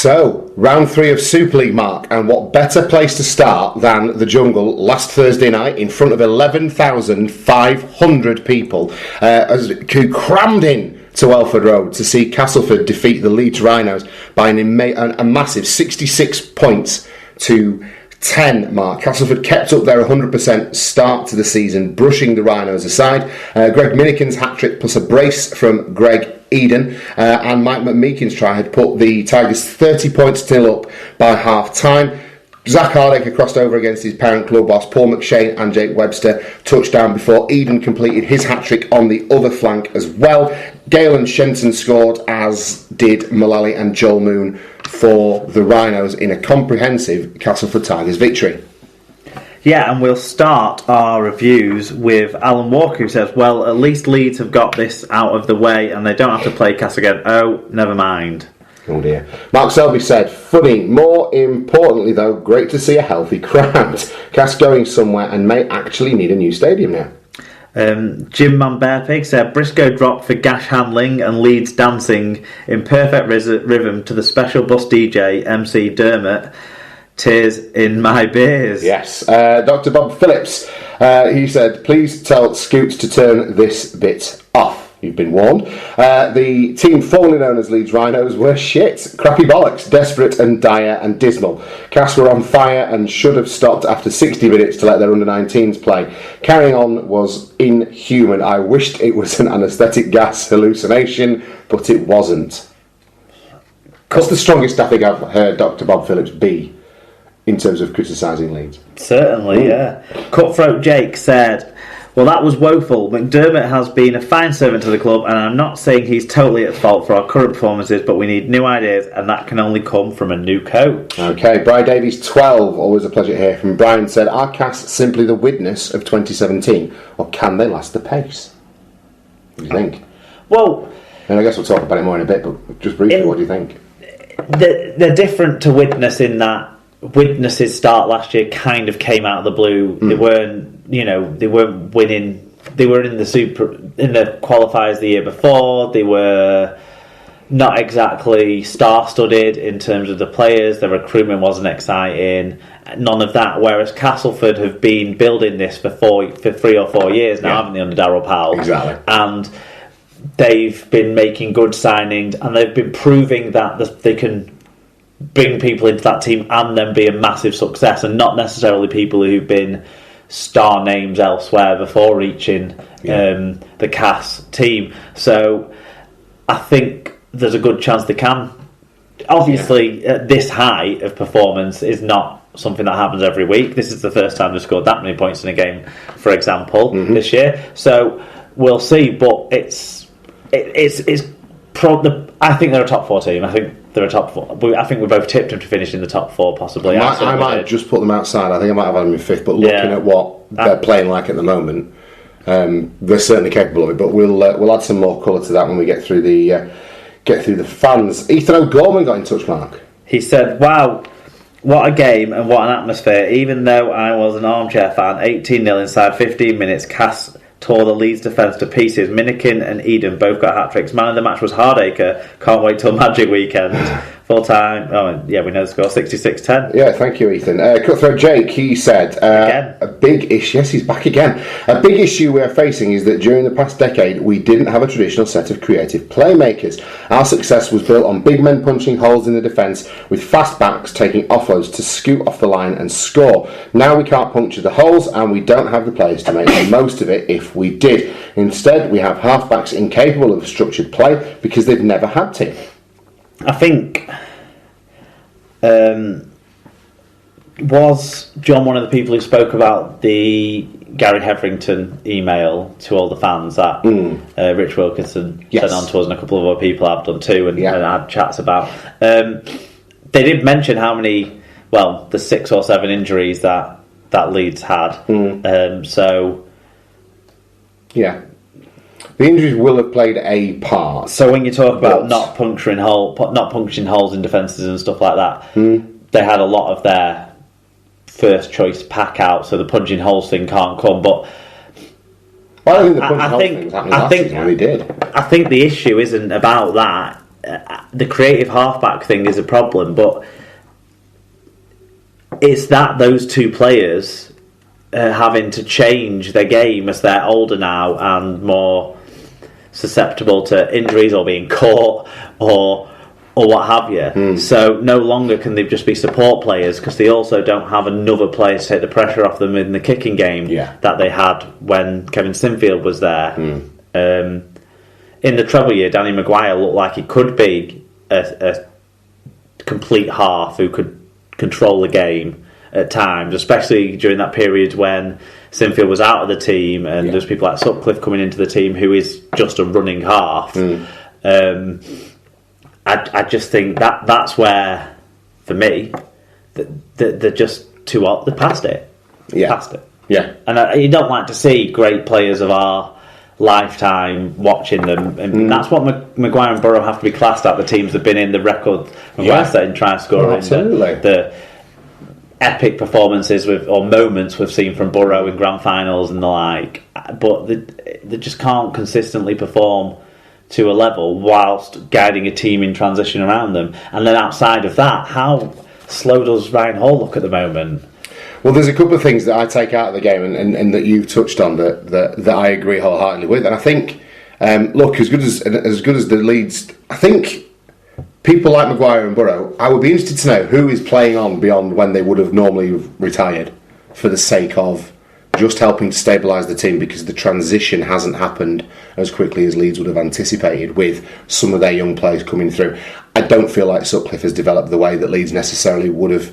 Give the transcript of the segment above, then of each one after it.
So, round 3 of Super League, Mark, and what better place to start than the Jungle last Thursday night in front of 11,500 people who crammed in to Welford Road to see Castleford defeat the Leeds Rhinos by a massive 66 points to 10, Mark. Castleford kept up their 100% start to the season, brushing the Rhinos aside. Greg Minikin's hat-trick plus a brace from Greg Eden and Mike McMeekin's try had put the Tigers 30 points to 0 up by half-time. Zach Hardacre crossed over against his parent club whilst Paul McShane and Jake Webster touched down before Eden completed his hat-trick on the other flank as well. Gale and Shenton scored, as did Mullally and Joel Moon for the Rhinos in a comprehensive Castleford Tigers victory. Yeah, and we'll start our reviews with Alan Walker, who says, well, at least Leeds have got this out of the way and they don't have to play Cass again. Oh, never mind. Oh dear. Mark Selby said, funny, more importantly though, great to see a healthy crowd. Cass going somewhere and may actually need a new stadium now. Jim Manbearpig said, Briscoe dropped for gash handling and Leeds dancing in perfect rhythm to the special bus DJ MC Dermot. Tears in my beers. Yes. Dr. Bob Phillips, he said, please tell Scoots to turn this bit off. You've been warned. The team formerly known as Leeds Rhinos were shit. Crappy bollocks, desperate and dire and dismal. Cass were on fire and should have stopped after 60 minutes to let their under-19s play. Carrying on was inhuman. I wished it was an anaesthetic gas hallucination, but it wasn't. That's the strongest I think I've heard Dr. Bob Phillips be in terms of criticising Leeds. Certainly, yeah. Cutthroat Jake said, well, that was woeful. McDermott has been a fine servant to the club, and I'm not saying he's totally at fault for our current performances, but we need new ideas, and that can only come from a new coach. Okay, Brian Davies, 12. Always a pleasure to hear from Brian. Said, are Cass simply the witness of 2017, or can they last the pace? What do you think? Well, and I guess we'll talk about it more in a bit, but just briefly, what do you think? They're different to Widnes in that Widnes's start last year kind of came out of the blue. They weren't winning. They were in the qualifiers the year before. They were not exactly star-studded in terms of the players. The recruitment wasn't exciting. None of that. Whereas Castleford have been building this for 3 or 4 years now, haven't they, under Darryl Powell? Exactly. And they've been making good signings, and they've been proving that they can bring people into that team and then be a massive success, and not necessarily people who've been star names elsewhere before reaching the Cass team. So I think there's a good chance they can. Obviously, this high of performance is not something that happens every week. This is the first time they've scored that many points in a game, for example, this year. So we'll see, but I think they're a top 4 team. I think they're a top 4. I think we both tipped them to finish in the top 4, possibly. I might have just put them outside. I think I might have had them in 5th, but looking at what they're playing like at the moment, they're certainly capable of it. But we'll add some more colour to that when we get through the fans. Ethan O'Gorman got in touch, Mark. He said, wow, what a game and what an atmosphere. Even though I was an armchair fan, 18-0 inside 15 minutes, Cass tore the Leeds defence to pieces. Minikin and Eden both got hat-tricks. Man of the match was Hardacre. Can't wait till Magic Weekend. Full time. Oh, yeah, we know the score, 66-10. Yeah, thank you, Ethan. Cutthroat Jake, he said, a big issue. Yes, he's back again. A big issue we're facing is that during the past decade, we didn't have a traditional set of creative playmakers. Our success was built on big men punching holes in the defence, with fast backs taking offloads to scoot off the line and score. Now we can't puncture the holes, and we don't have the players to make the most of it if we did. Instead, we have halfbacks incapable of structured play because they've never had to. I think, was John one of the people who spoke about the Gary Hetherington email to all the fans that Rich Wilkinson sent on to us, and a couple of other people have done too, and had chats about. They did mention how many, the 6 or 7 injuries that Leeds had. Yeah. The injuries will have played a part. So when you talk about not puncturing holes in defences and stuff like that, they had a lot of their first choice pack out, so the punching holes thing can't come. But I don't think the punching holes thing was happening last season when they did. I think the issue isn't about that. the creative halfback thing is a problem, but it's that those two players having to change their game as they're older now and more susceptible to injuries or being caught or what have you. So no longer can they just be support players, because they also don't have another player to take the pressure off them in the kicking game that they had when Kevin Sinfield was there. In the treble year, Danny Maguire looked like he could be a complete half who could control the game at times, especially during that period when Sinfield was out of the team and there's people like Sutcliffe coming into the team who is just a running half. I just think that's where, for me, they're just too old. They're past it. Past it. Yeah. And you don't like to see great players of our lifetime watching them, and that's what Maguire and Burrow have to be classed at. The teams have been in the record Maguire setting try scoring, the epic performances or moments we've seen from Burrow in grand finals and the like, but they just can't consistently perform to a level whilst guiding a team in transition around them. And then outside of that, how slow does Ryan Hall look at the moment? Well, there's a couple of things that I take out of the game and that you've touched on that I agree wholeheartedly with. And I think, look, as good as the Leeds, I think people like Maguire and Burrow, I would be interested to know who is playing on beyond when they would have normally retired, for the sake of just helping to stabilise the team, because the transition hasn't happened as quickly as Leeds would have anticipated with some of their young players coming through. I don't feel like Sutcliffe has developed the way that Leeds necessarily would have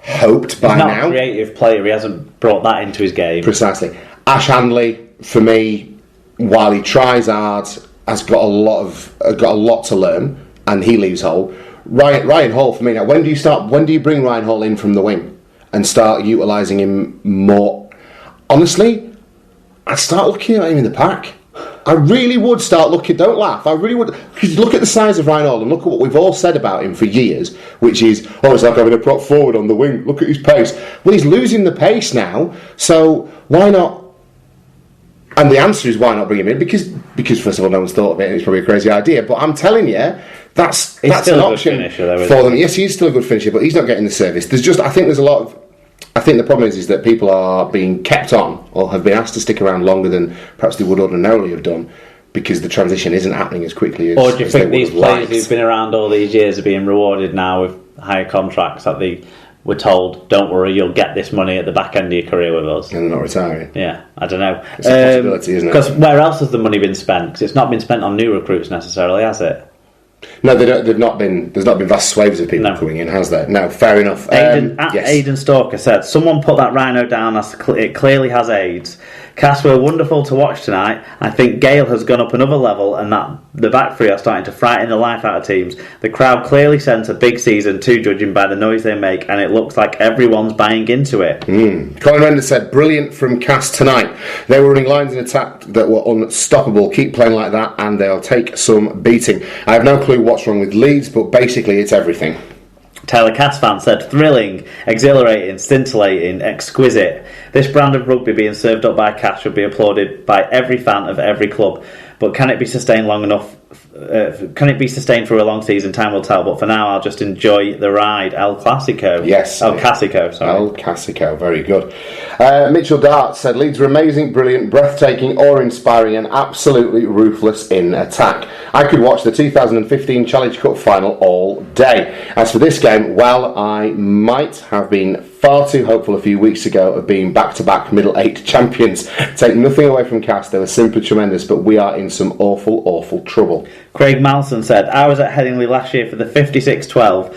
hoped by now. He's not a creative player, he hasn't brought that into his game. Precisely. Ash Handley, for me, while he tries hard, has got a lot to learn, and he leaves Hull. Ryan Hall, for me now, when do you bring Ryan Hall in from the wing and start utilising him more? Honestly, I'd start looking at him in the pack. I really would start looking. Don't laugh. I really would. Because look at the size of Ryan Hall and look at what we've all said about him for years, which is, it's like having a prop forward on the wing. Look at his pace. Well, he's losing the pace now, so why not? And the answer is, why not bring him in? Because first of all, no one's thought of it, and it's probably a crazy idea. But I'm telling you, that's an option for them. Yes, he is still a good finisher, but he's not getting the service. I think the problem is that people are being kept on, or have been asked to stick around longer than perhaps they would ordinarily have done, because the transition isn't happening as quickly as. Or do you think these players who've been around all these years are being rewarded now with higher contracts that they were told, don't worry, you'll get this money at the back end of your career with us? And they're not retiring. Yeah, I don't know. It's a possibility, isn't it? Because where else has the money been spent? Because it's not been spent on new recruits necessarily, has it? No, they've not been. There's not been vast swathes of people coming in, has there? No, fair enough. Aidan Stalker said, someone put that Rhino down as it clearly has AIDS. Cass were wonderful to watch tonight. I think Gale has gone up another level, and that the back three are starting to frighten the life out of teams. The crowd clearly sense a big season too, judging by the noise they make, and it looks like everyone's buying into it. Colin Render said, brilliant from Cass tonight. They were running lines in attack that were unstoppable. Keep playing like that and they'll take some beating. I have no clue what's wrong with Leeds, but basically it's everything. Taylor Cass fan said, thrilling, exhilarating, scintillating, exquisite. This brand of rugby being served up by Cass should be applauded by every fan of every club. But can it be sustained long enough? Can it be sustained for a long season? Time will tell. But for now, I'll just enjoy the ride. El Clasico. Yes. El Clasico, sorry. El Clasico, very good. Mitchell Dart said, Leeds were amazing, brilliant, breathtaking, awe-inspiring and absolutely ruthless in attack. I could watch the 2015 Challenge Cup final all day. As for this game, well, I might have been far too hopeful a few weeks ago of being back-to-back middle eight champions. Take nothing away from Cass, they were simply tremendous, but we are in some awful, awful trouble. Craig Malson said, I was at Headingley last year for the 56-12.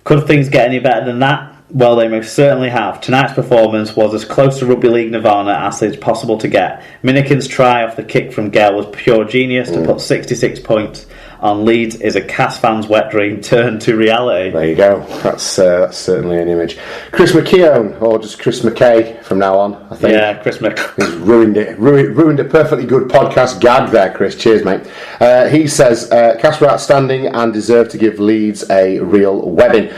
Could things get any better than that? Well, they most certainly have. Tonight's performance was as close to Rugby League Nirvana as it's possible to get. Minikin's try off the kick from Gale was pure genius. To put 66 points on Leeds is a Cass fan's wet dream turned to reality. There you go. That's certainly an image. Chris McKeown, or just Chris McKay from now on, I think. Yeah, Chris McKay. He's ruined it. Ruined a perfectly good podcast gag there, Chris. Cheers, mate. He says, Cass were outstanding and deserve to give Leeds a real wedding.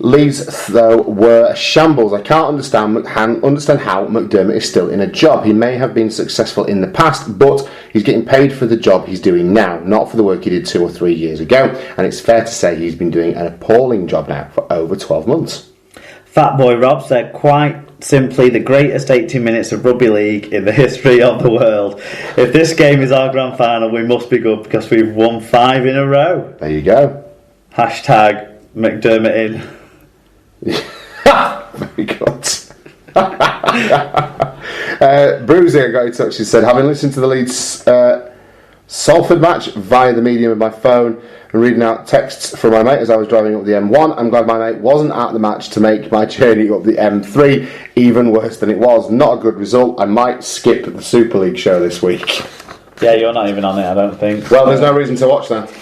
Leeds, though, were shambles. I can't understand how McDermott is still in a job. He may have been successful in the past, but he's getting paid for the job he's doing now, not for the work he did 2 or 3 years ago. And it's fair to say he's been doing an appalling job now for over 12 months. Fatboy Rob said, quite simply, the greatest 80 minutes of rugby league in the history of the world. If this game is our grand final, we must be good because we've won 5 in a row. There you go. Hashtag McDermott in. Very good. Bruiser got in touch and said, having listened to the Leeds Salford match via the medium of my phone and reading out texts from my mate as I was driving up the M1, I'm glad my mate wasn't at the match to make my journey up the M3 even worse than it was. Not a good result. I might skip the Super League show this week. Yeah, you're not even on it, I don't think. Well, there's no reason to watch that.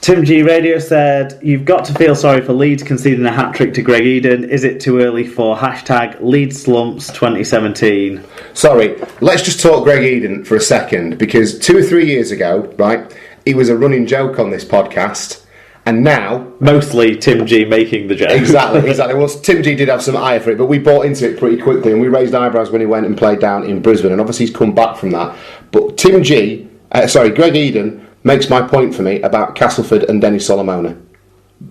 Tim G Radio said, you've got to feel sorry for Leeds conceding a hat-trick to Greg Eden. Is it too early for hashtag Leeds Slumps 2017? Sorry, let's just talk Greg Eden for a second, because 2 or 3 years ago, right, he was a running joke on this podcast, and now... Mostly Tim G making the joke. Exactly. Well, Tim G did have some ire for it, but we bought into it pretty quickly, and we raised eyebrows when he went and played down in Brisbane, and obviously he's come back from that. But Greg Eden... makes my point for me about Castleford and Dennis Solomona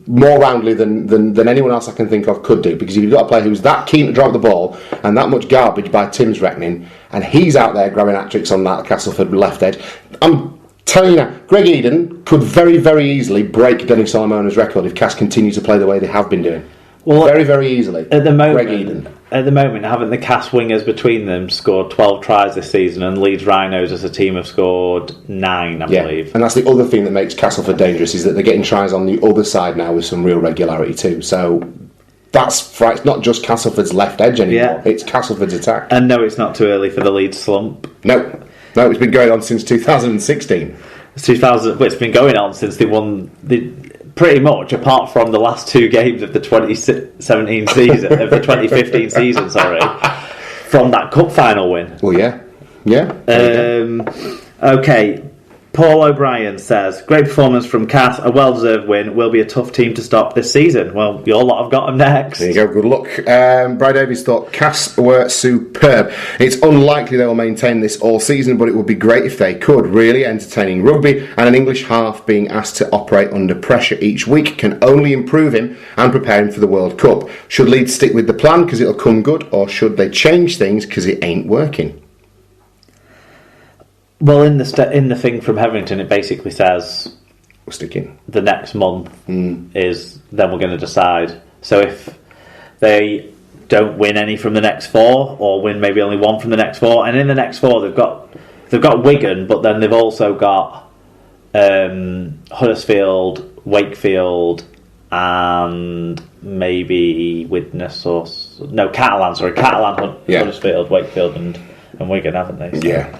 more roundly than anyone else I can think of could do, because if you've got a player who's that keen to drop the ball and that much garbage by Tim's reckoning, and he's out there grabbing hat-tricks on that Castleford left edge, I'm telling you now, Greg Eden could very, very easily break Dennis Solomona's record if Cass continue to play the way they have been doing. Well, very, very easily. At the moment, Greg Eden. At the moment, haven't the Cass wingers between them scored 12 tries this season, and Leeds Rhinos as a team have scored 9, I believe. And that's the other thing that makes Castleford dangerous, is that they're getting tries on the other side now with some real regularity too. So that's right. It's not just Castleford's left edge anymore. It's Castleford's attack. And no, it's not too early for the Leeds slump. No, it's been going on since 2016. It's been going on since they won pretty much, apart from the last 2 games of the 2017 season, of the 2015 season, from that cup final win. Well, yeah. Okay, Paul O'Brien says, great performance from Cass, a well-deserved win, will be a tough team to stop this season. Well, your lot have got them next. There you go, good luck. Brad Davies thought Cass were superb. It's unlikely they will maintain this all season, but it would be great if they could. Really entertaining rugby, and an English half being asked to operate under pressure each week can only improve him and prepare him for the World Cup. Should Leeds stick with the plan because it'll come good, or should they change things because it ain't working? Well, in the thing from Hetherington, it basically says we're sticking. The next month is then we're going to decide. So if they don't win any from the next 4, or win maybe only 1 from the next 4, and in the next 4 they've got Wigan, but then they've also got Huddersfield, Wakefield, and maybe Catalan. Huddersfield, Wakefield, and Wigan, haven't they? So. Yeah.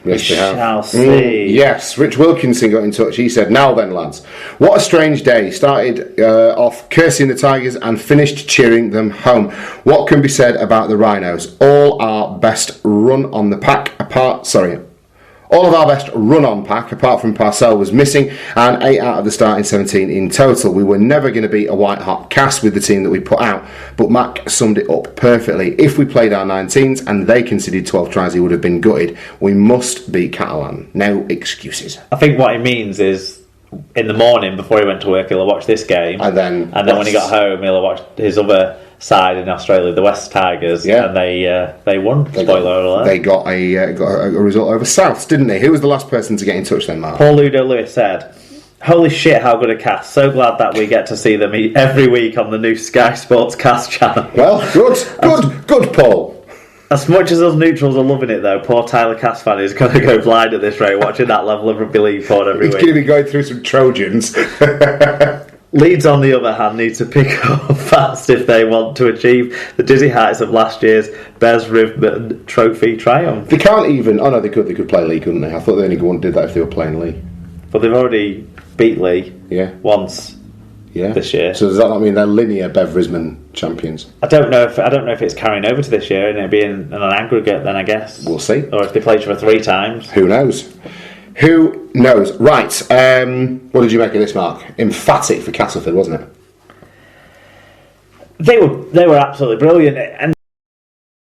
Yes, we shall see. Yes, Rich Wilkinson got in touch. He said, now then, lads, what a strange day. Started off cursing the Tigers and finished cheering them home. What can be said about the Rhinos? All of our best run-on pack, apart from Parcell, was missing, and 8 out of the starting 17 in total. We were never going to beat a white-hot Cass with the team that we put out, but Mac summed it up perfectly. If we played our 19s and they conceded 12 tries, he would have been gutted. We must beat Catalan. No excuses. I think what he means is, in the morning before he went to work, he'll have watched this game, and then when he got home, he'll have watched his other side in Australia, the West Tigers, and they won. Spoiler alert. They got a result over Souths, didn't they? Who was the last person to get in touch then, Mark? Paul Ludo Lewis said, holy shit, how good a cast. So glad that we get to see them every week on the new Sky Sports Cast channel. Well, good, Paul. As much as us neutrals are loving it, though, poor Tyler Cass fan is going to go blind at this rate, watching that level of Rugby League porn every week. He's going to be going through some Trojans. Leeds, on the other hand, need to pick up fast if they want to achieve the dizzy heights of last year's Bez Rivman Trophy triumph. They can't even... Oh, no, they could play League, couldn't they? I thought they only did that if they were playing League. But they've already beat League once this year. So does that not mean they're linear Bev Risman champions? I don't know if it's carrying over to this year and it'll be in an aggregate then, I guess. We'll see. Or if they play each other 3 times. Who knows? Who knows? Right, what did you make of this, Mark? Emphatic for Castleford, wasn't it? They were absolutely brilliant, and